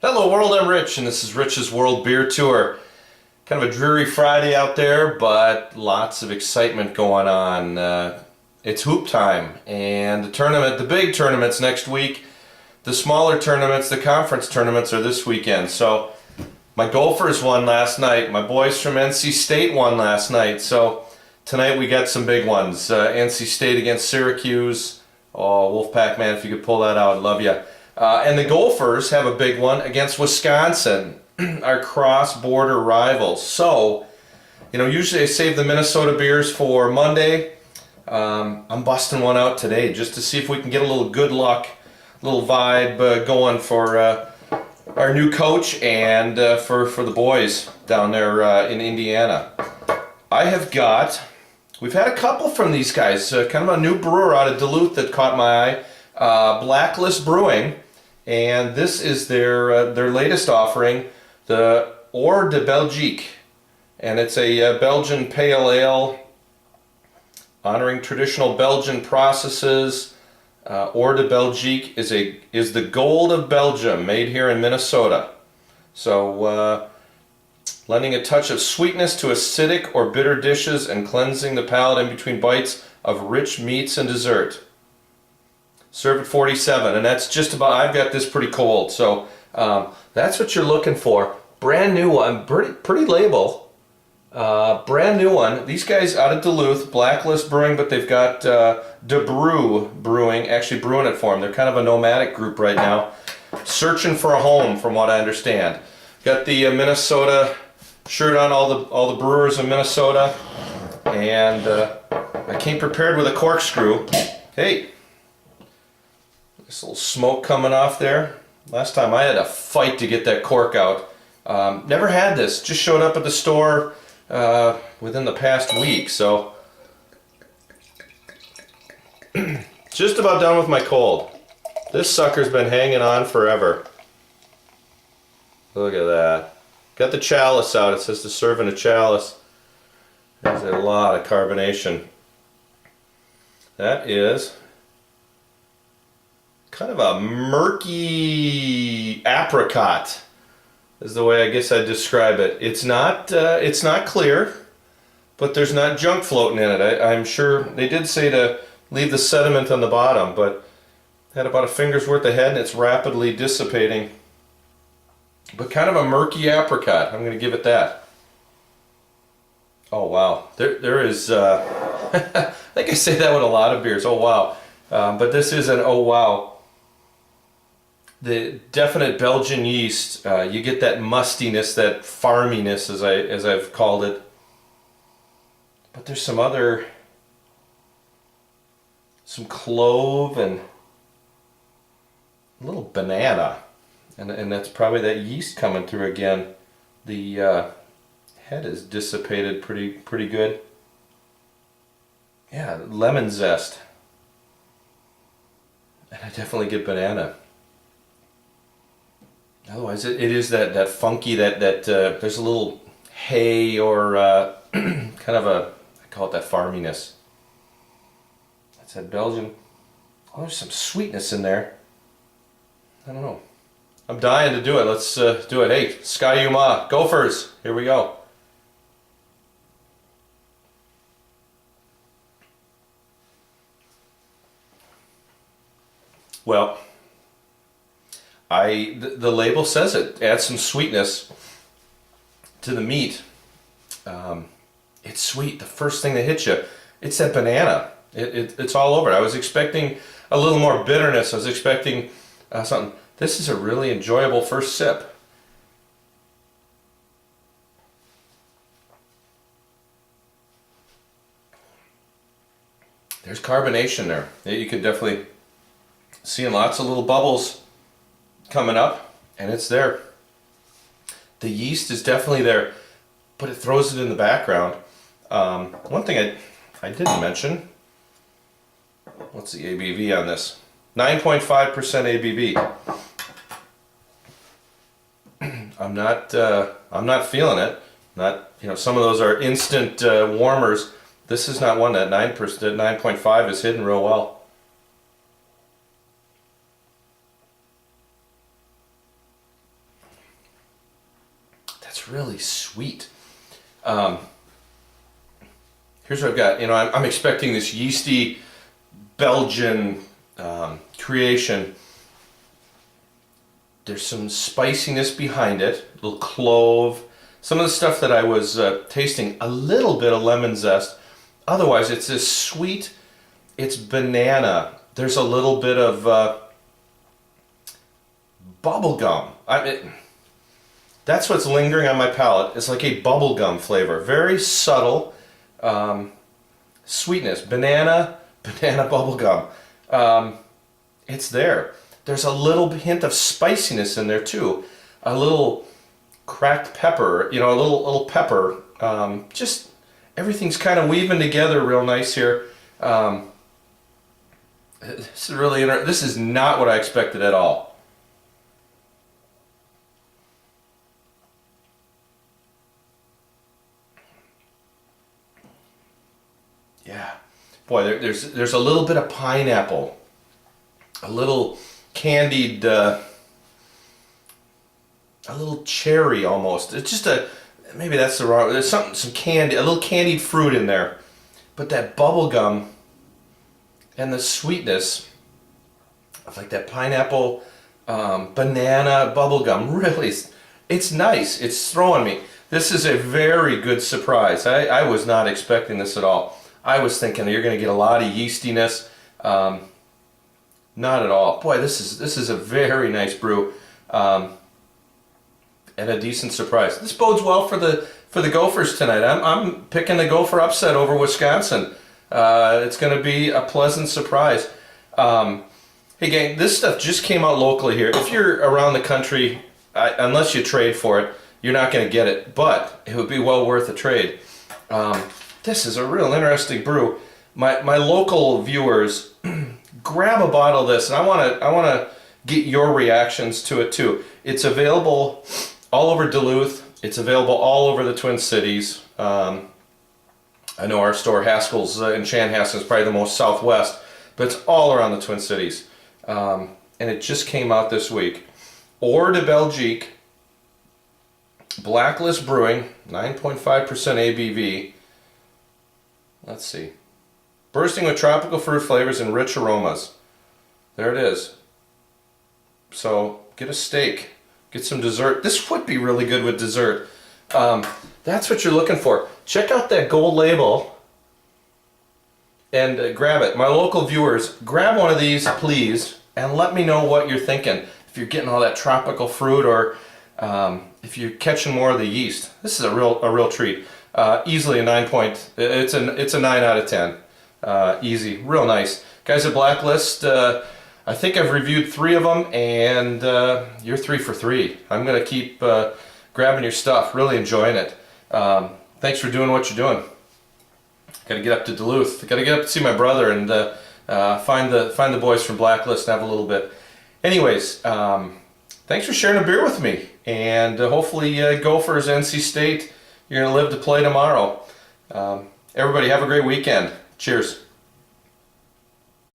Hello world, I'm Rich, and this is Rich's World Beer Tour. Kind of a dreary Friday out there, but lots of excitement going on. It's hoop time, and the big tournament's next week. The smaller tournaments, the conference tournaments, are this weekend. So my Gophers won last night. My boys from NC State won last night. So tonight we got some big ones. NC State against Syracuse. Oh, Wolfpack, man, if you could pull that out, I'd love you. And the Gophers have a big one against Wisconsin, our cross-border rivals. So, usually I save the Minnesota beers for Monday. I'm busting one out today just to see if we can get a little good luck, a little vibe going for our new coach and for the boys down there in Indiana. We've had a couple from these guys, kind of a new brewer out of Duluth that caught my eye, Blacklist Brewing. And this is their latest offering, the Or de Belgique, and it's a Belgian pale ale, honoring traditional Belgian processes. Or de Belgique is the gold of Belgium, made here in Minnesota. So, lending a touch of sweetness to acidic or bitter dishes and cleansing the palate in between bites of rich meats and dessert. Serve at 47, and that's just about, I've got this pretty cold, so that's what you're looking for. Brand new one, pretty label. Brand new one. These guys out of Duluth, Blacklist Brewing, but they've got De Brew Brewing actually brewing it for them. They're kind of a nomadic group right now, searching for a home, from what I understand. Got the Minnesota shirt on, all the brewers in Minnesota, and I came prepared with a corkscrew. Hey. This little smoke coming off there. Last time I had a fight to get that cork out. Never had this. Just showed up at the store within the past week. So just about done with my cold. This sucker's been hanging on forever. Look at that. Got the chalice out. It says to serve in a chalice. There's a lot of carbonation. That is kind of a murky apricot is the way I guess I'd describe it. It's not clear, but there's not junk floating in it. I'm sure they did say to leave the sediment on the bottom, but had about a finger's worth of head and it's rapidly dissipating. But kind of a murky apricot. I'm going to give it that. Oh wow, there is. I think I say that with a lot of beers. Oh wow, but this is an oh wow. The definite Belgian yeast, you get that mustiness, that farminess, as I've called it. But there's some clove and a little banana, and that's probably that yeast coming through again. The head is dissipated pretty good. Yeah, lemon zest, and I definitely get banana. Otherwise, it is that funky, that there's a little hay or kind of I call it that farminess. That's that Belgian. Oh, there's some sweetness in there. I don't know. I'm dying to do it. Let's do it. Hey, Sky Yuma, Gophers, here we go. Well, the label says it adds some sweetness to the meat. It's sweet. The first thing that hits you, it's that banana. It's all over it. I was expecting a little more bitterness. I was expecting something. This is a really enjoyable first sip. There's carbonation there. You could definitely see lots of little bubbles coming up, and it's there. The yeast is definitely there, but it throws it in the background. One thing I didn't mention, what's the ABV on this? 9.5% ABV. I'm not feeling it. Not, some of those are instant warmers. This is not one. That 9.5 is hidden real well. it's really sweet. Here's what I've got. You know, I'm expecting this yeasty Belgian creation. There's some spiciness behind it, a little clove. Some of the stuff that I was tasting, a little bit of lemon zest. Otherwise, it's this sweet, it's banana. There's a little bit of bubble gum. That's what's lingering on my palate. It's like a bubblegum flavor. Very subtle sweetness. Banana bubblegum. It's there. There's a little hint of spiciness in there too. A little cracked pepper, you know, a little pepper. Just everything's kind of weaving together real nice here. This is really interesting. This is not what I expected at all. Yeah, boy, there's a little bit of pineapple, a little candied, a little cherry almost. It's just maybe that's the wrong. There's some candy, a little candied fruit in there, but that bubble gum and the sweetness of like that pineapple, banana bubble gum. Really, it's nice. It's throwing me. This is a very good surprise. I was not expecting this at all. I was thinking you're going to get a lot of yeastiness. Not at all. Boy, this is a very nice brew, and a decent surprise. This bodes well for the Gophers tonight. I'm picking the Gopher upset over Wisconsin. It's going to be a pleasant surprise. Hey gang, this stuff just came out locally here. If you're around the country, unless you trade for it, you're not going to get it. But it would be well worth a trade. This is a real interesting brew. My local viewers, grab a bottle of this, and I want to get your reactions to it too. It's available all over Duluth. It's available all over the Twin Cities. I know our store Haskell's in Chanhassen is probably the most southwest, but it's all around the Twin Cities. And it just came out this week. Or de Belgique, Blacklist Brewing, 9.5% ABV. Let's see. Bursting with tropical fruit flavors and rich aromas. There it is. So get a steak, get some dessert. This would be really good with dessert. That's what you're looking for. Check out that gold label and grab it. My local viewers, grab one of these, please, and let me know what you're thinking. If you're getting all that tropical fruit, or if you're catching more of the yeast. This is a real treat. Easily a 9 point. It's a 9 out of 10. Easy, real nice. Guys at Blacklist, I think I've reviewed 3 of them, and you're 3 for 3. I'm going to keep grabbing your stuff, really enjoying it. Thanks for doing what you're doing. Got to get up to Duluth. Got to get up to see my brother and find the boys from Blacklist and have a little bit. Anyways, thanks for sharing a beer with me, and hopefully Gophers, NC State, you're going to live to play tomorrow. Everybody have a great weekend. Cheers.